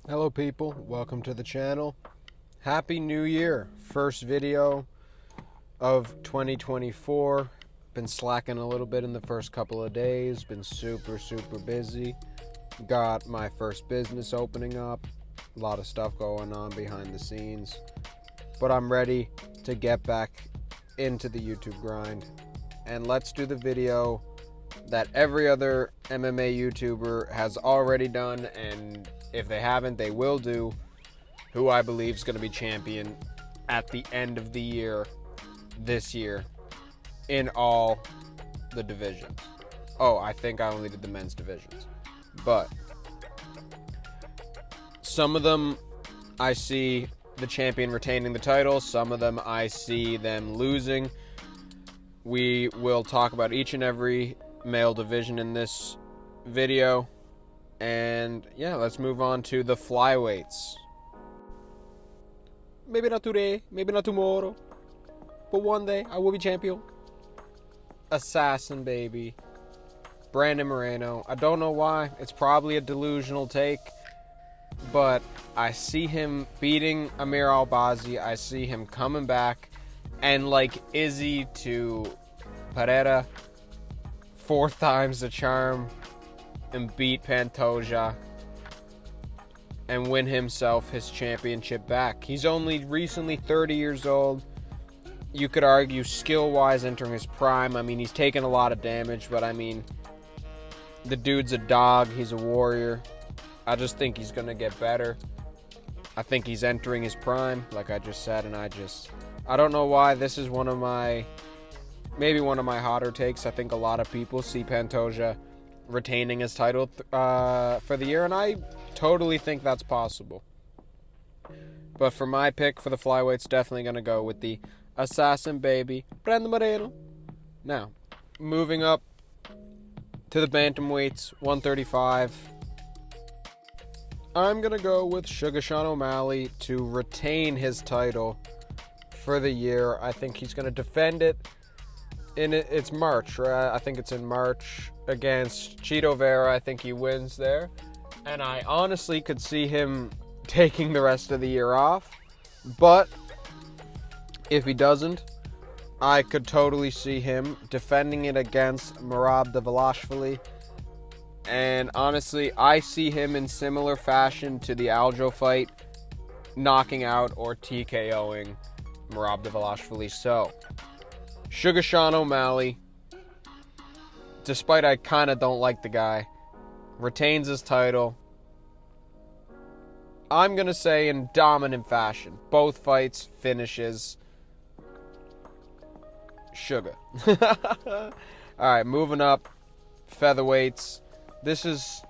Hello people, welcome to the channel. Happy New Year. First video of 2024. Been slacking a little bit in the first couple of days. Been super busy. Got my first business opening up. A lot of stuff going on behind the scenes. But I'm ready to get back into the YouTube grind. And let's do the video that every other MMA YouTuber has already done, and if they haven't, they will do, who I believe is going to be champion at the end of the year, this year, in all the divisions. Oh, I think I only did the men's divisions. But some of them I see the champion retaining the title. Some of them I see them losing. We will talk about each and every male division in this video. And yeah, let's move on to the flyweights. Maybe not today, maybe not tomorrow, but one day I will be champion. Assassin, baby. Brandon Moreno. I don't know why. It's probably a delusional take, but I see him beating Amir Albazi. I see him coming back, and like Izzy to Pereira, 4 times the charm, and beat Pantoja and win himself his championship back. He's only recently 30 years old. You could argue skill-wise entering his prime. I mean, he's taken a lot of damage, but I mean, the dude's a dog. He's a warrior. I just think he's going to get better. I think he's entering his prime, like I just said, and I don't know why. This is maybe one of my hotter takes. I think a lot of people see Pantoja retaining his title for the year, and I totally think that's possible. But for my pick for the flyweights, definitely going to go with the assassin, baby, Brandon Moreno. Now, moving up to the bantamweights, 135. I'm going to go with Sugar Sean O'Malley to retain his title for the year. I think he's going to defend it. It's March, right? I think it's in March against Chito Vera. I think he wins there. And I honestly could see him taking the rest of the year off. But if he doesn't, I could totally see him defending it against Merab Dvalishvili. And honestly, I see him in similar fashion to the Aljo fight, knocking out or TKOing Merab Dvalishvili. So, Sugar Sean O'Malley, despite I kind of don't like the guy, retains his title. I'm going to say in dominant fashion. Both fights, finishes. Sugar. Alright, moving up. Featherweights. This is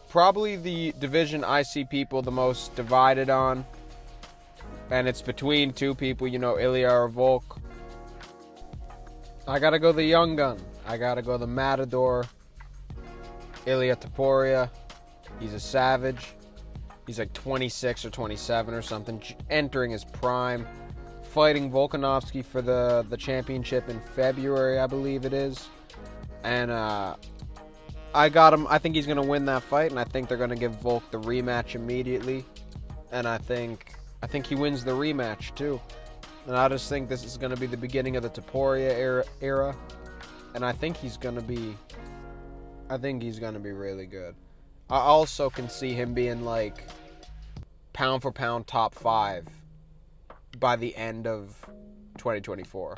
probably the division I see people the most divided on. And it's between two people, Ilya or Volk. I gotta go the young gun. I gotta go the Matador, Ilya Topuria. He's a savage. He's like 26 or 27 or something, entering his prime. Fighting Volkanovski for the championship in February, I believe it is. And I got him. I think he's gonna win that fight, and I think they're gonna give Volk the rematch immediately. And I think he wins the rematch too. And I just think this is going to be the beginning of the Topuria era. And I think he's going to be really good. I also can see him being like pound for pound top 5 by the end of 2024.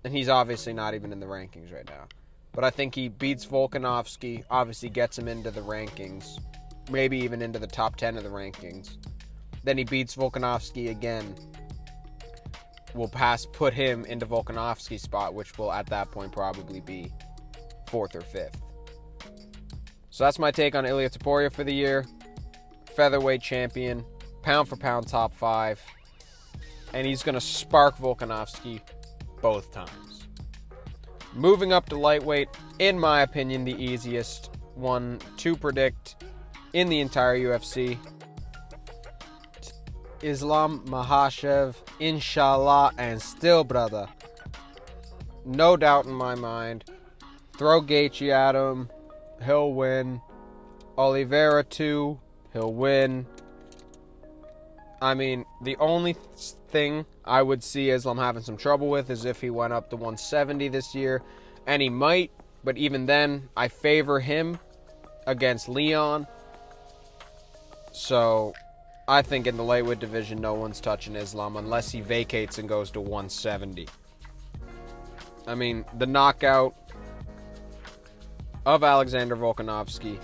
And he's obviously not even in the rankings right now. But I think he beats Volkanovski, obviously gets him into the rankings, maybe even into the top 10 of the rankings. Then he beats Volkanovski again. Will put him into Volkanovski's spot, which will at that point probably be 4th or 5th. So that's my take on Ilya Topuria for the year. Featherweight champion, pound for pound top 5. And he's going to spark Volkanovski both times. Moving up to lightweight, in my opinion, the easiest one to predict in the entire UFC. Islam Makhachev, inshallah, and still, brother. No doubt in my mind. Throw Gaethje at him. He'll win. Oliveira 2. He'll win. I mean, the only thing I would see Islam having some trouble with is if he went up to 170 this year. And he might, but even then, I favor him against Leon. So, I think in the lightweight division, no one's touching Islam unless he vacates and goes to 170. I mean, the knockout of Alexander Volkanovski,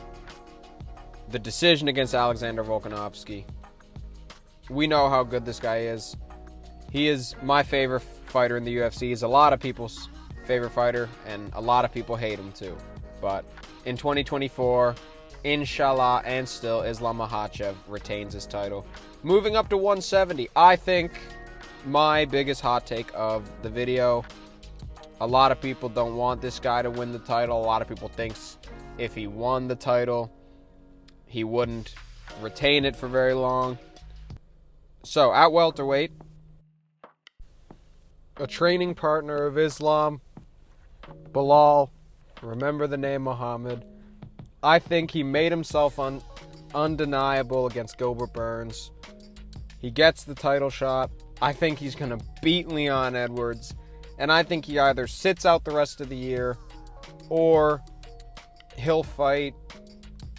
the decision against Alexander Volkanovski, we know how good this guy is. He is my favorite fighter in the UFC. He's a lot of people's favorite fighter, and a lot of people hate him too. But in 2024, inshallah, and still, Islam Makhachev retains his title. Moving up to 170, I think my biggest hot take of the video. A lot of people don't want this guy to win the title. A lot of people think if he won the title, he wouldn't retain it for very long. So, at welterweight, a training partner of Islam, Bilal, remember the name Muhammad. I think he made himself undeniable against Gilbert Burns. He gets the title shot. I think he's going to beat Leon Edwards. And I think he either sits out the rest of the year or he'll fight.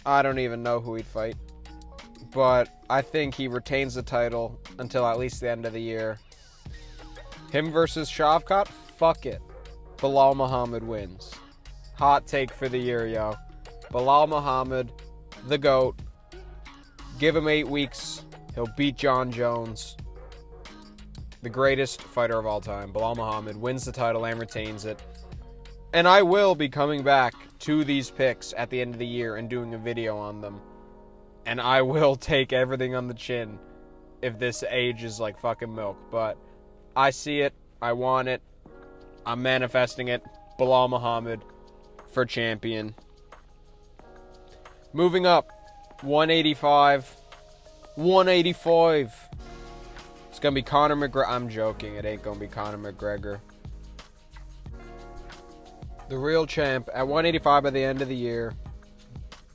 I don't even know who he'd fight. But I think he retains the title until at least the end of the year. Him versus Shavkat? Fuck it. Bilal Muhammad wins. Hot take for the year, yo. Bilal Muhammad, the GOAT. Give him 8 weeks. He'll beat John Jones. The greatest fighter of all time, Bilal Muhammad, wins the title and retains it. And I will be coming back to these picks at the end of the year and doing a video on them. And I will take everything on the chin if this ages like fucking milk. But I see it. I want it. I'm manifesting it. Bilal Muhammad for champion. Moving up, 185. 185. It's going to be Conor McGregor. I'm joking. It ain't going to be Conor McGregor. The real champ at 185 by the end of the year,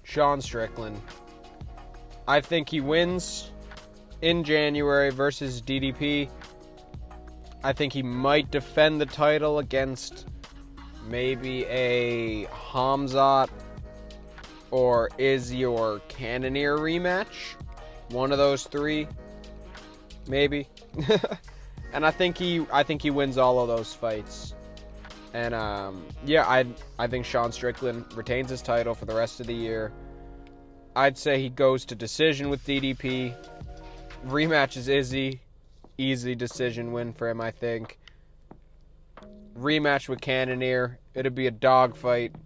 Sean Strickland. I think he wins in January versus DDP. I think he might defend the title against maybe a Hamzat or Izzy or Cannonier rematch. One of those three, maybe. And I think he wins all of those fights. And I think Sean Strickland retains his title for the rest of the year. I'd say he goes to decision with DDP. Rematch is Izzy. Easy decision win for him, I think. Rematch with Cannonier. It'd be a dogfight.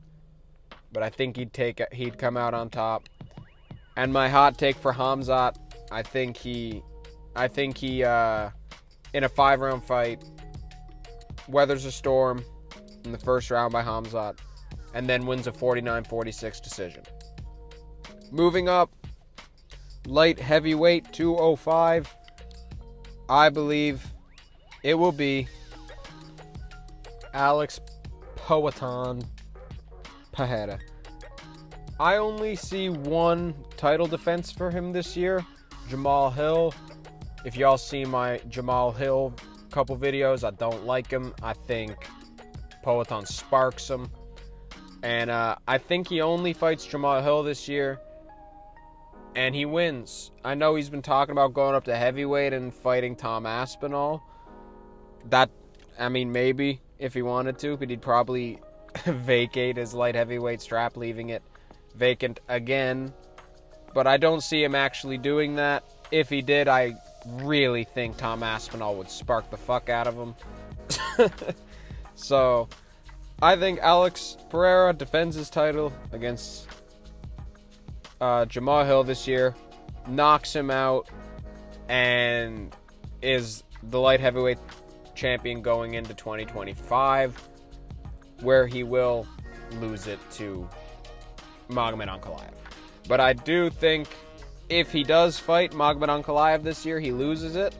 But I think he'd come out on top. And my hot take for Hamzat, I think he in a 5-round fight weathers a storm in the first round by Hamzat and then wins a 49-46 decision. Moving up, light heavyweight 205. I believe it will be Alex Poatan Pereira. I only see one title defense for him this year, Jamal Hill. If y'all see my Jamal Hill couple videos, I don't like him. I think Poatan sparks him. And I think he only fights Jamal Hill this year. And he wins. I know he's been talking about going up to heavyweight and fighting Tom Aspinall. Maybe if he wanted to, but he'd probably vacate his light heavyweight strap, leaving it vacant again. But I don't see him actually doing that. If he did, I really think Tom Aspinall would spark the fuck out of him. So, I think Alex Pereira defends his title against Jamal Hill this year, knocks him out, and is the light heavyweight champion going into 2025, where he will lose it to Magomed Ankalaev. But I do think if he does fight Magomed Ankalaev this year, he loses it,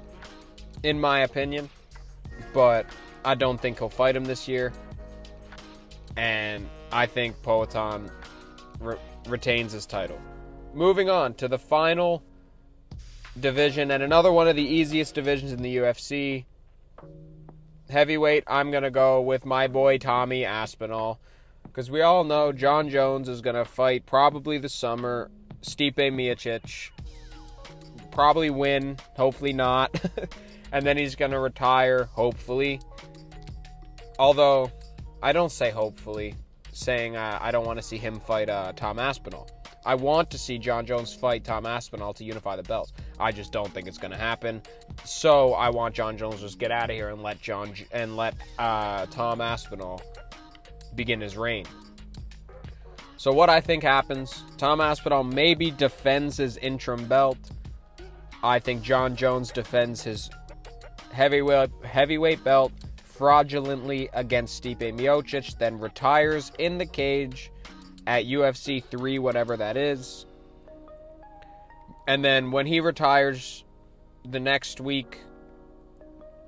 in my opinion. But I don't think he'll fight him this year. And I think Poatan retains his title. moving on to the final division and another one of the easiest divisions in the UFC. Heavyweight, I'm going to go with my boy Tommy Aspinall, because we all know John Jones is going to fight probably this summer Stipe Miocic. Probably win, hopefully not. And then he's going to retire, hopefully. Although, I don't say hopefully, saying I don't want to see him fight Tom Aspinall. I want to see John Jones fight Tom Aspinall to unify the belts. I just don't think it's going to happen. So I want John Jones to just get out of here and let Tom Aspinall begin his reign. So what I think happens, Tom Aspinall maybe defends his interim belt. I think John Jones defends his heavyweight belt fraudulently against Stipe Miocic, then retires in the cage at UFC 3, whatever that is. And then when he retires the next week,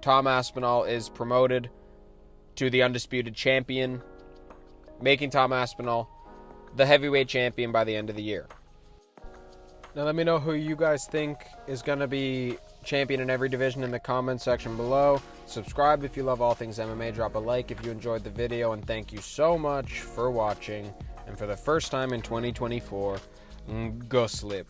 Tom Aspinall is promoted to the undisputed champion, making Tom Aspinall the heavyweight champion by the end of the year. Now let me know who you guys think is going to be champion in every division in the comments section below. Subscribe if you love all things MMA. Drop a like if you enjoyed the video. And thank you so much for watching. And for the first time in 2024, go sleep.